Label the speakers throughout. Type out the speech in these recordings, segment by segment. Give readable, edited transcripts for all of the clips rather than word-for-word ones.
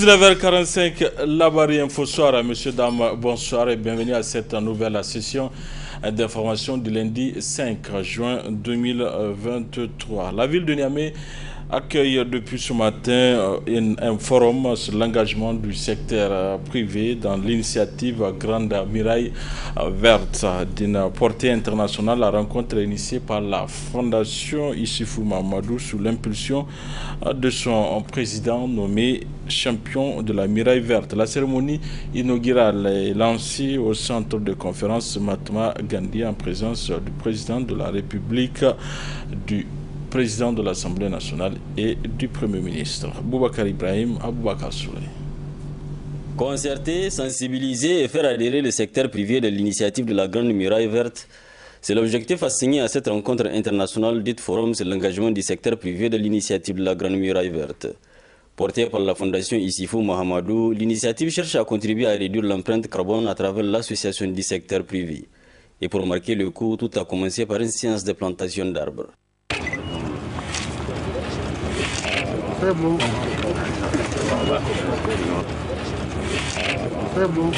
Speaker 1: 19h45, la Barre Info Soir. Messieurs, dames, bonsoir et bienvenue à cette nouvelle session d'information du lundi 5 juin 2023. La ville de Niamey accueille depuis ce matin un forum sur l'engagement du secteur privé dans l'initiative Grande Muraille Verte d'une portée internationale. La rencontre est initiée par la Fondation Issoufou Mahamadou sous l'impulsion de son président nommé champion de la Muraille Verte. La cérémonie inaugurale est lancée au centre de conférence Mahatma Gandhi en présence du président de la République, du président de l'Assemblée nationale et du Premier ministre. Boubacar Ibrahim, Aboubakar Souley.
Speaker 2: Concerter, sensibiliser et faire adhérer le secteur privé de l'initiative de la Grande Muraille Verte, c'est l'objectif assigné à cette rencontre internationale dite Forum sur l'engagement du secteur privé de l'initiative de la Grande Muraille Verte. Portée par la Fondation Issoufou Mahamadou, l'initiative cherche à contribuer à réduire l'empreinte carbone à travers l'association du secteur privé. Et pour marquer le coup, tout a commencé par une séance de plantation d'arbres.
Speaker 3: Très bon. Très bon.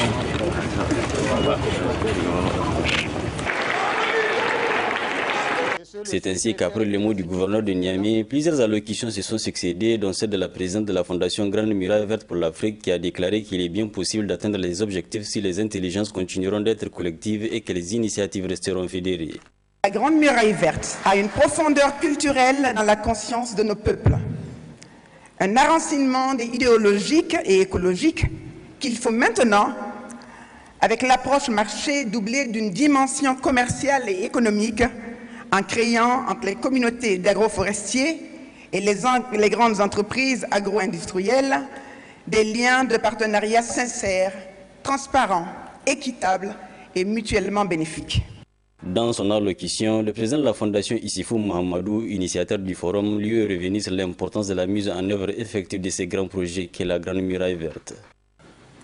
Speaker 2: C'est ainsi qu'après les mots du gouverneur de Niamey, plusieurs allocutions se sont succédées, dont celle de la présidente de la Fondation Grande Muraille Verte pour l'Afrique qui a déclaré qu'il est bien possible d'atteindre les objectifs si les intelligences continueront d'être collectives et que les initiatives resteront fédérées.
Speaker 4: La Grande Muraille Verte a une profondeur culturelle dans la conscience de nos peuples. Un enracinement idéologique et écologique qu'il faut maintenant, avec l'approche marché doublée d'une dimension commerciale et économique, en créant entre les communautés d'agroforestiers et les grandes entreprises agro-industrielles des liens de partenariat sincères, transparents, équitables et mutuellement bénéfiques.
Speaker 2: Dans son allocution, le président de la Fondation Issoufou Mahamadou, initiateur du forum, lui est revenu sur l'importance de la mise en œuvre effective de ces grands projets qu'est la Grande Muraille Verte.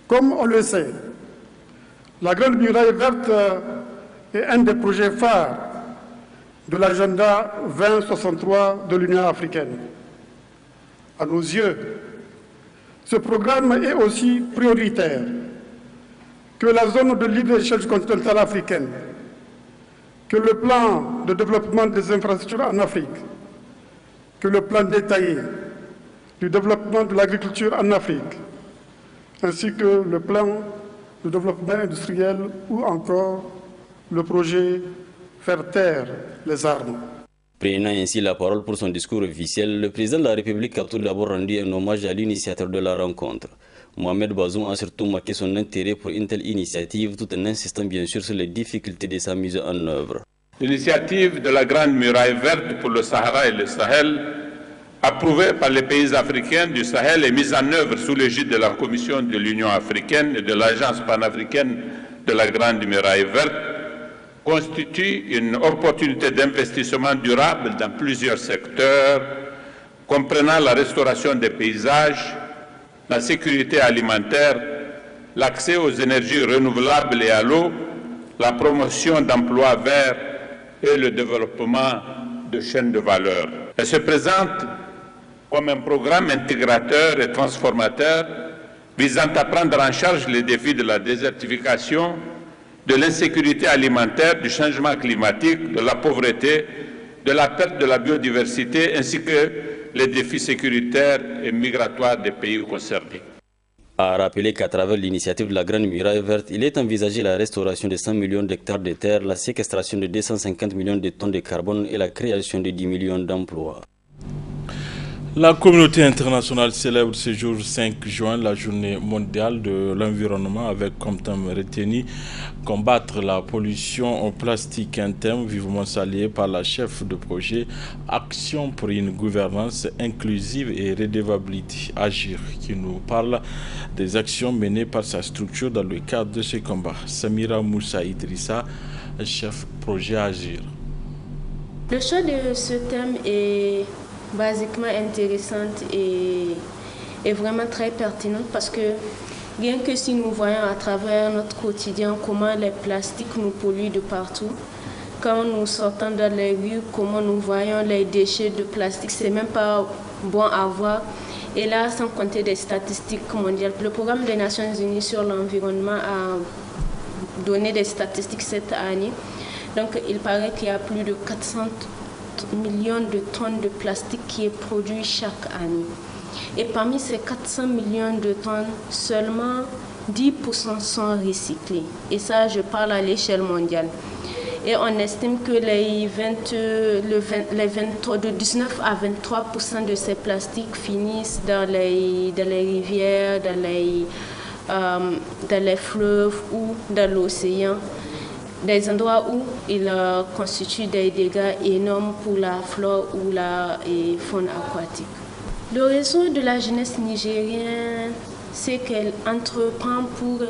Speaker 3: Comme on le sait, la Grande Muraille Verte est un des projets phares de l'agenda 2063 de l'Union africaine. À nos yeux, ce programme est aussi prioritaire que la zone de libre-échange continentale africaine, que le plan de développement des infrastructures en Afrique, que le plan détaillé du développement de l'agriculture en Afrique, ainsi que le plan de développement industriel ou encore le projet Faire taire les armes.
Speaker 2: Prenant ainsi la parole pour son discours officiel, le président de la République a tout d'abord rendu un hommage à l'initiateur de la rencontre. Mohamed Bazoum a surtout marqué son intérêt pour une telle initiative tout en insistant bien sûr sur les difficultés de sa mise en œuvre.
Speaker 5: L'initiative de la Grande Muraille Verte pour le Sahara et le Sahel, approuvée par les pays africains du Sahel et mise en œuvre sous l'égide de la Commission de l'Union africaine et de l'Agence panafricaine de la Grande Muraille Verte, constitue une opportunité d'investissement durable dans plusieurs secteurs, comprenant la restauration des paysages, la sécurité alimentaire, l'accès aux énergies renouvelables et à l'eau, la promotion d'emplois verts et le développement de chaînes de valeur. Elle se présente comme un programme intégrateur et transformateur visant à prendre en charge les défis de la désertification, de l'insécurité alimentaire, du changement climatique, de la pauvreté, de la perte de la biodiversité, ainsi que les défis sécuritaires et migratoires des pays concernés.
Speaker 2: A rappelé qu'à travers l'initiative de la Grande Muraille Verte, il est envisagé la restauration de 100 millions d'hectares de terre, la séquestration de 250 millions de tonnes de carbone et la création de 10 millions d'emplois.
Speaker 1: La communauté internationale célèbre ce jour 5 juin la journée mondiale de l'environnement avec comme thème retenu combattre la pollution au plastique, un thème vivement salué par la chef de projet Action pour une gouvernance inclusive et redevabilité Agir, qui nous parle des actions menées par sa structure dans le cadre de ce combat. Samira Moussa Idrissa, chef projet Agir.
Speaker 6: Le choix de ce thème est basiquement intéressante et vraiment très pertinente parce que rien que si nous voyons à travers notre quotidien comment les plastiques nous polluent de partout, quand nous sortons dans les rues, comment nous voyons les déchets de plastique, c'est même pas bon à voir. Et là, sans compter des statistiques mondiales. Le programme des Nations Unies sur l'environnement a donné des statistiques cette année. Donc, il paraît qu'il y a plus de 400 millions de tonnes de plastique qui est produit chaque année. Et parmi ces 400 millions de tonnes, seulement 10% sont recyclés. Et ça, je parle à l'échelle mondiale. Et on estime que de 19 à 23% de ces plastiques finissent dans les rivières, dans les fleuves ou dans l'océan, des endroits où ils constituent des dégâts énormes pour la flore ou la faune aquatique. Le réseau de la jeunesse nigérienne, ce qu'elle entreprend pour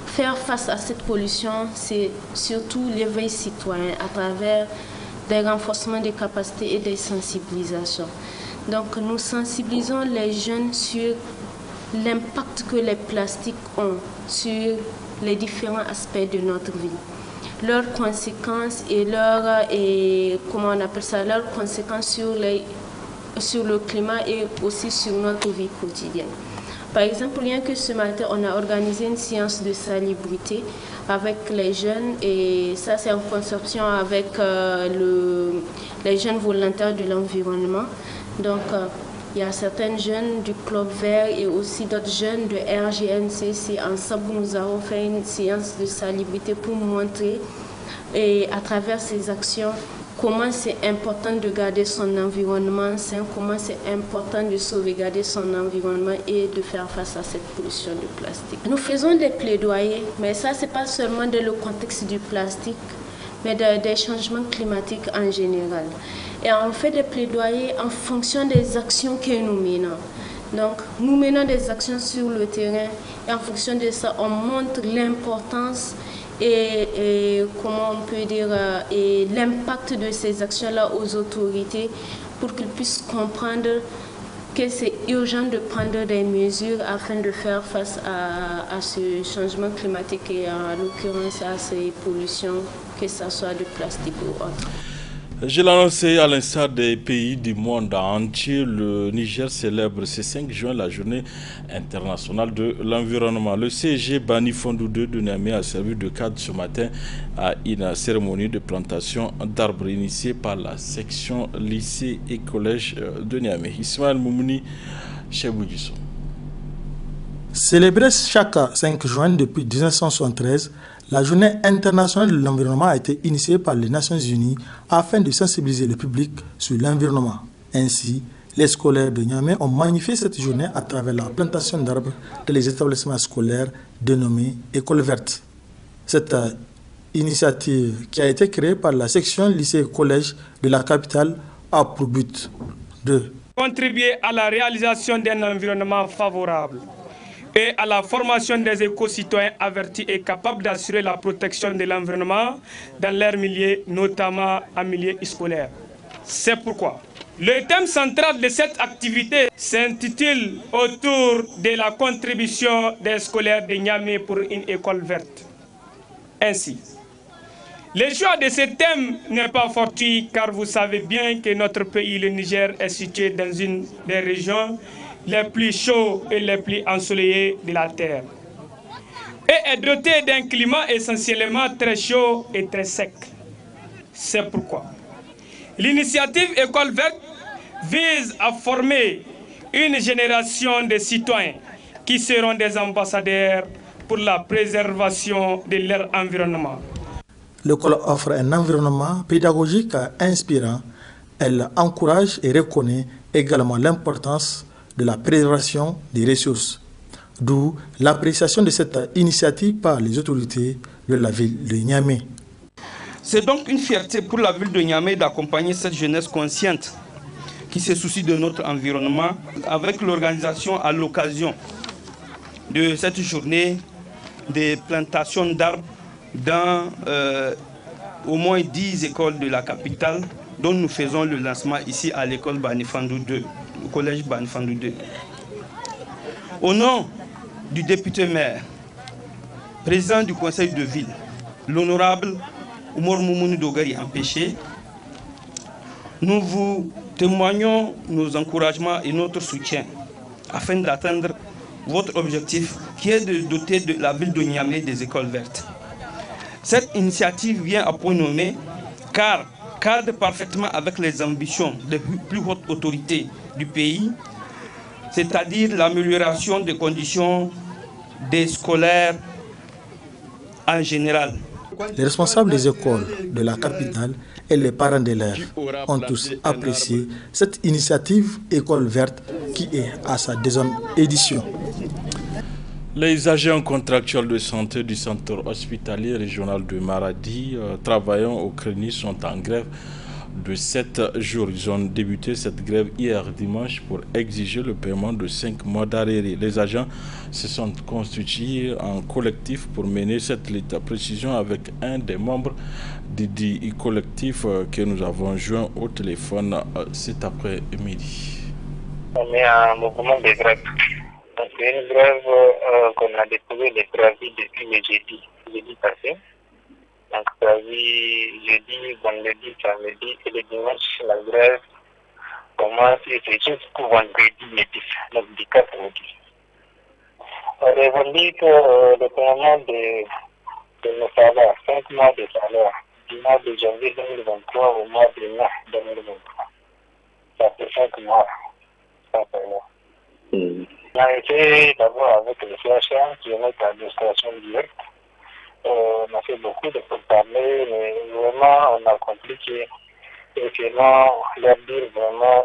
Speaker 6: faire face à cette pollution, c'est surtout l'éveil citoyen à travers des renforcements des capacités et des sensibilisations. Donc nous sensibilisons les jeunes sur l'impact que les plastiques ont sur les différents aspects de notre vie, leurs conséquences et leurs conséquences sur le climat et aussi sur notre vie quotidienne. Par exemple, rien que ce matin, on a organisé une séance de salubrité avec les jeunes, et ça c'est en consortium avec les jeunes volontaires de l'environnement. Donc il y a certains jeunes du Club Vert et aussi d'autres jeunes de RGNCC. Ensemble, nous avons fait une séance de salubrité pour montrer, et à travers ces actions, comment c'est important de garder son environnement sain, comment c'est important de sauvegarder son environnement et de faire face à cette pollution de plastique. Nous faisons des plaidoyers, mais ça, ce n'est pas seulement dans le contexte du plastique, mais des changements climatiques en général. Et on fait des plaidoyers en fonction des actions que nous menons. Donc, nous menons des actions sur le terrain, et en fonction de ça, on montre l'importance et comment on peut dire et l'impact de ces actions-là aux autorités pour qu'ils puissent comprendre que c'est urgent de prendre des mesures afin de faire face à ce changement climatique et en l'occurrence à ces pollutions, que ce soit de plastique ou autre.
Speaker 1: Je l'ai annoncé, à l'instar des pays du monde entier, le Niger célèbre ce 5 juin la journée internationale de l'environnement. Le CG Bani Fondou 2 de Niamey a servi de cadre ce matin à une cérémonie de plantation d'arbres initiée par la section lycée et collège de Niamey. Ismaël Moumouni, Cheboudisso.
Speaker 7: Célébrée chaque 5 juin depuis 1973, la journée internationale de l'environnement a été initiée par les Nations Unies afin de sensibiliser le public sur l'environnement. Ainsi, les scolaires de Niamey ont magnifié cette journée à travers la plantation d'arbres dans les établissements scolaires dénommés Écoles Vertes. Cette initiative, qui a été créée par la section lycée et collège de la capitale, a pour but de
Speaker 8: contribuer à la réalisation d'un environnement favorable et à la formation des éco-citoyens avertis et capables d'assurer la protection de l'environnement dans leur milieu, notamment en milieu scolaire. C'est pourquoi le thème central de cette activité s'intitule autour de la contribution des scolaires de Niamey pour une école verte. Ainsi, le choix de ce thème n'est pas fortuit, car vous savez bien que notre pays, le Niger, est situé dans une des régions les plus chauds et les plus ensoleillés de la Terre, et est doté d'un climat essentiellement très chaud et très sec. C'est pourquoi l'initiative École Verte vise à former une génération de citoyens qui seront des ambassadeurs pour la préservation de leur environnement.
Speaker 7: L'école offre un environnement pédagogique inspirant. Elle encourage et reconnaît également l'importance de la préservation des ressources, d'où l'appréciation de cette initiative par les autorités de la ville de Niamey.
Speaker 8: C'est donc une fierté pour la ville de Niamey d'accompagner cette jeunesse consciente qui se soucie de notre environnement avec l'organisation à l'occasion de cette journée des plantations d'arbres dans au moins 10 écoles de la capitale, dont nous faisons le lancement ici à l'école Bani Fondou 2. Au collège Bani Fondou 2. Au nom du député maire, président du conseil de ville, l'honorable Oumar Moumouni Dogari empêché, nous vous témoignons nos encouragements et notre soutien afin d'atteindre votre objectif qui est de doter de la ville de Niamey des écoles vertes. Cette initiative vient à point nommé car cadre parfaitement avec les ambitions des plus hautes autorités du pays, c'est-à-dire l'amélioration des conditions des scolaires en général.
Speaker 7: Les responsables des écoles de la capitale et les parents d'élèves ont tous apprécié cette initiative École verte qui est à sa deuxième édition.
Speaker 1: Les agents contractuels de santé du centre hospitalier régional de Maradi travaillant au CRENI sont en grève de 7 jours. Ils ont débuté cette grève hier dimanche pour exiger le paiement de 5 mois d'arrêt. Les agents se sont constitués en collectif pour mener cette lutte. Précision avec un des membres du collectif que nous avons joint au téléphone cet après-midi.
Speaker 9: On est en mouvement de grève. C'est une grève qu'on a déposé les préavis depuis le jeudi passé. Donc, préavis jeudi, vendredi, samedi et le dimanche, la grève commence et c'est jusqu'au vendredi le 10, donc du 4 au 10. On revendique le paiement de nos salaires, 5 mois de salaire, du mois de janvier 2023 au mois de mai 2023. Ça fait 5 mois, sans salaire. On a été d'abord avec le CHA, qui est notre administration directe. On a fait beaucoup de pourparlers, mais vraiment, on a compris que sinon, leur dire vraiment,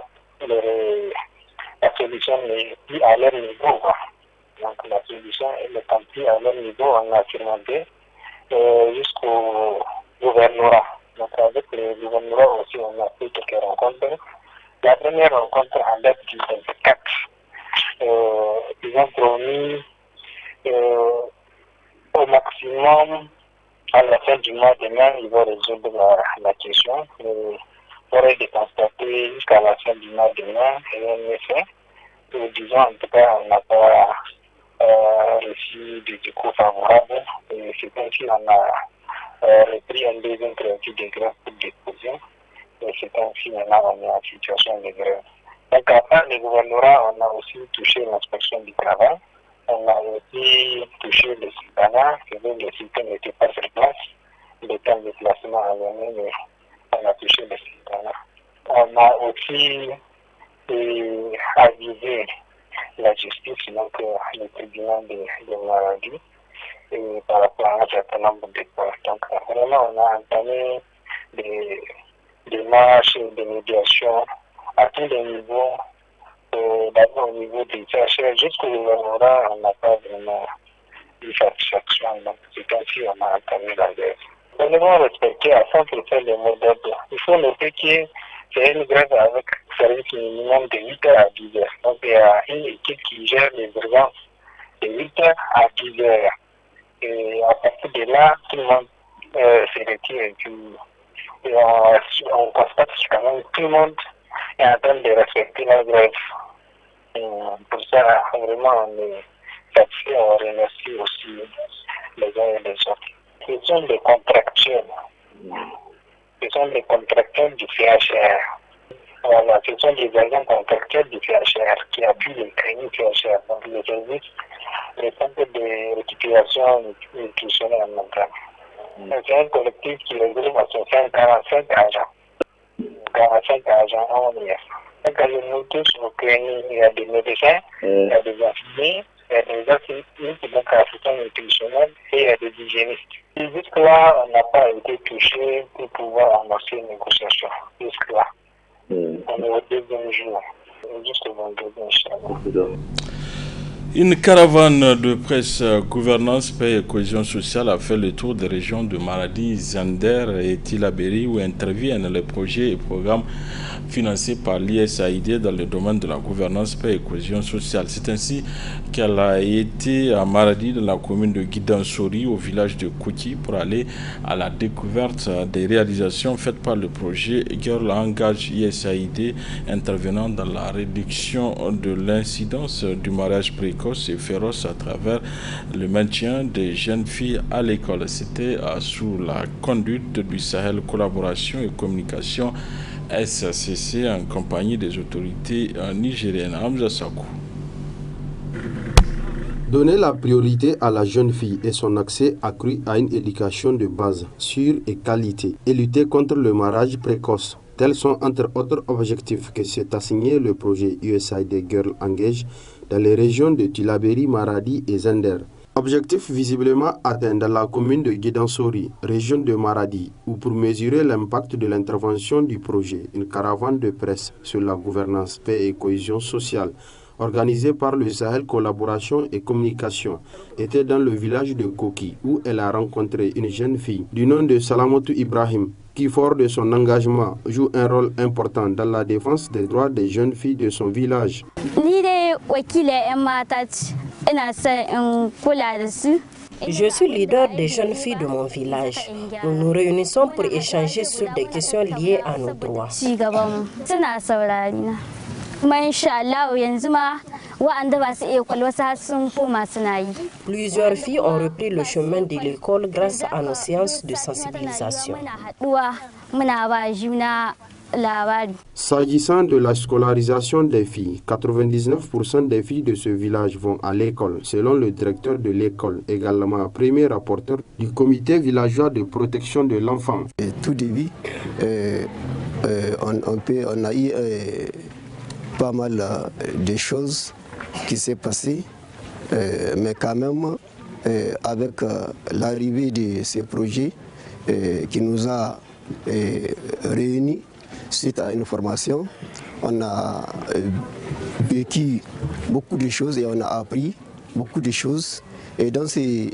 Speaker 9: la solution n'est plus à leur niveau. Donc, la solution n'est plus à leur niveau. On a surmonté jusqu'au gouvernorat. Donc, avec le gouvernorat aussi, on a fait quelques rencontres. La première rencontre en date du 24. Ils ont promis au maximum, à la fin du mois de mai, ils vont résoudre la question. Il faudrait de constater jusqu'à la fin du mois de mai, et en effet, disons en tout cas, on n'a pas reçu de discours favorables. Et c'est comme si on a repris un deuxième préavis de grève pour déposer. Et c'est comme si maintenant on est en situation de grève. Donc, après le gouvernorat, on a aussi touché l'inspection du travail. On a aussi touché le citoyen, le citoyen n'était pas sur place. Le temps de déplacement à venir, mais on a touché le citoyen. On a aussi avisé la justice, donc le tribunal de Maradi, par rapport à un certain nombre de points. Donc, vraiment, on a entamé des démarches de médiation à tous les niveaux, d'abord au niveau des CHR, jusqu'au gouvernorat, on n'a pas vraiment eu satisfaction. Donc, c'est comme si on a entamé la grève. Nous devons respecter à 100% les mots d'ordre. Il faut noter que c'est une grève avec service minimum de 8 heures à 10 heures. Donc, il y a une équipe qui gère les urgences de 8 heures à 10 heures. Et à partir de là, tout le monde se retire et puis on constate quand même tout le monde est en train de respecter la grève. Pour ça, vraiment, on est satisfait, on remercie aussi les uns et les autres. Ce sont des contractuels. Ce sont des contractuels du CHR. Voilà, ce sont des agents contractuels du CHR qui appuient le CRENI CHR, donc le service, le centre de récupération nutritionnelle en montagne. C'est un collectif qui regroupe à 45 agents. 45 agents en ONF. Donc, nous tous au CRENI, il y a des médecins, il y a des infirmiers, il y a des assistants, donc assistants nutritionnels et il y a des hygiénistes. Et jusque-là, on n'a pas été touché pour pouvoir amorcer une négociation. Jusque-là. On est au deuxième jour. Jusqu'au vendredi, Inch'Allah.
Speaker 1: Une caravane de presse gouvernance, paix et cohésion sociale a fait le tour des régions de Maradi, Zander et Tillabéri où interviennent les projets et programmes financés par l'ISAID dans le domaine de la gouvernance, paix et cohésion sociale. C'est ainsi qu'elle a été à Maradi, dans la commune de Guidansori, au village de Kouki, pour aller à la découverte des réalisations faites par le projet Girl Engage ISAID, intervenant dans la réduction de l'incidence du mariage précoce et féroce à travers le maintien des jeunes filles à l'école. C'était sous la conduite du Sahel Collaboration et Communication SCC en compagnie des autorités nigériennes. Hamza Sakou.
Speaker 10: Donner la priorité à la jeune fille et son accès accru à une éducation de base, sûre et qualité, et lutter contre le mariage précoce. Tels sont entre autres objectifs que s'est assigné le projet USAID Girl Engage dans les régions de Tillabéri, Maradi et Zender. Objectif visiblement atteint dans la commune de Guédansori, région de Maradi, où pour mesurer l'impact de l'intervention du projet, une caravane de presse sur la gouvernance, paix et cohésion sociale, organisée par le Sahel Collaboration et Communication, était dans le village de Koki, où elle a rencontré une jeune fille du nom de Salamotou Ibrahim, qui, fort de son engagement, joue un rôle important dans la défense des droits des jeunes filles de son village.
Speaker 11: Je suis leader des jeunes filles de mon village. Nous nous réunissons pour échanger sur des questions liées à nos droits. Plusieurs filles ont repris le chemin de l'école grâce à nos séances de sensibilisation.
Speaker 10: S'agissant de la scolarisation des filles, 99% des filles de ce village vont à l'école, selon le directeur de l'école, également premier rapporteur du comité villageois de protection de l'enfant.
Speaker 12: Tout début, on a eu pas mal de choses qui s'est passées, mais quand même, avec l'arrivée de ces projets qui nous a réunis suite à une formation, on a vécu beaucoup de choses et on a appris beaucoup de choses. Et donc c'est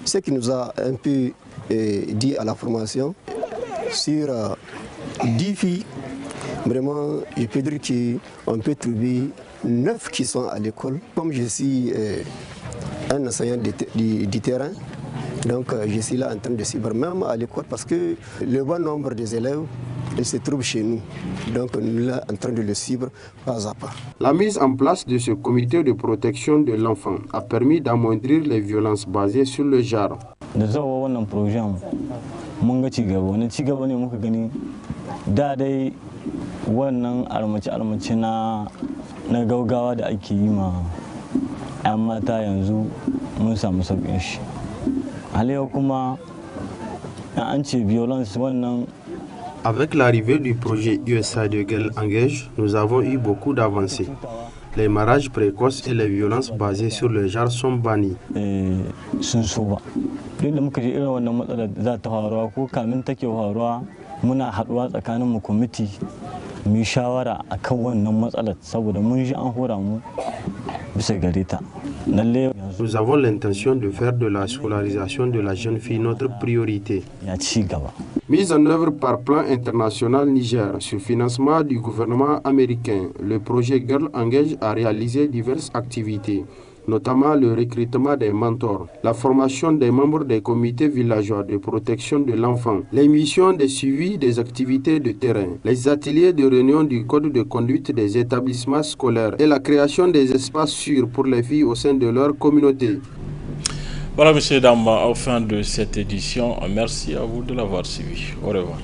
Speaker 12: ce qui nous a un peu dit à la formation. Sur 10 filles, vraiment, je peux dire qu'on peut trouver 9 qui sont à l'école. Comme je suis un enseignant du terrain, donc je suis là en train de suivre même à l'école parce que le bon nombre des élèves se trouve chez nous. Donc nous sommes là en train de le suivre pas à pas.
Speaker 10: La mise en place de ce comité de protection de l'enfant a permis d'amoindrir les violences basées sur le genre.
Speaker 13: wannan almace na gaugawa da ake yi ma 'yan mata yanzu mun samu sauƙin shi. Halayyar kuma an ce violence wannan.
Speaker 10: Avec l'arrivée du projet USAID Girl Engage, nous avons eu beaucoup d'avancées. Les mariages précoces et les violences basées sur le genre sont bannis.
Speaker 13: Sun so ba. Duk da muka ji irin wannan matsalar za ta faruwa ko kamin take faruwa muna haɗuwa tsakanin mu kwamiti mu yi shawara akan wannan matsalar saboda mun ji an hora mu bisa gare ta.
Speaker 10: Nous avons l'intention de faire de la scolarisation de la jeune fille notre priorité. Mise en œuvre par Plan International Niger sur financement du gouvernement américain, le projet Girl Engage a réalisé diverses activités, notamment le recrutement des mentors, la formation des membres des comités villageois de protection de l'enfant, les missions de suivi des activités de terrain, les ateliers de réunion du code de conduite des établissements scolaires et la création des espaces sûrs pour les filles au sein de leur communauté.
Speaker 1: Voilà, messieurs et dames, au fin de cette édition, merci à vous de l'avoir suivi. Au revoir.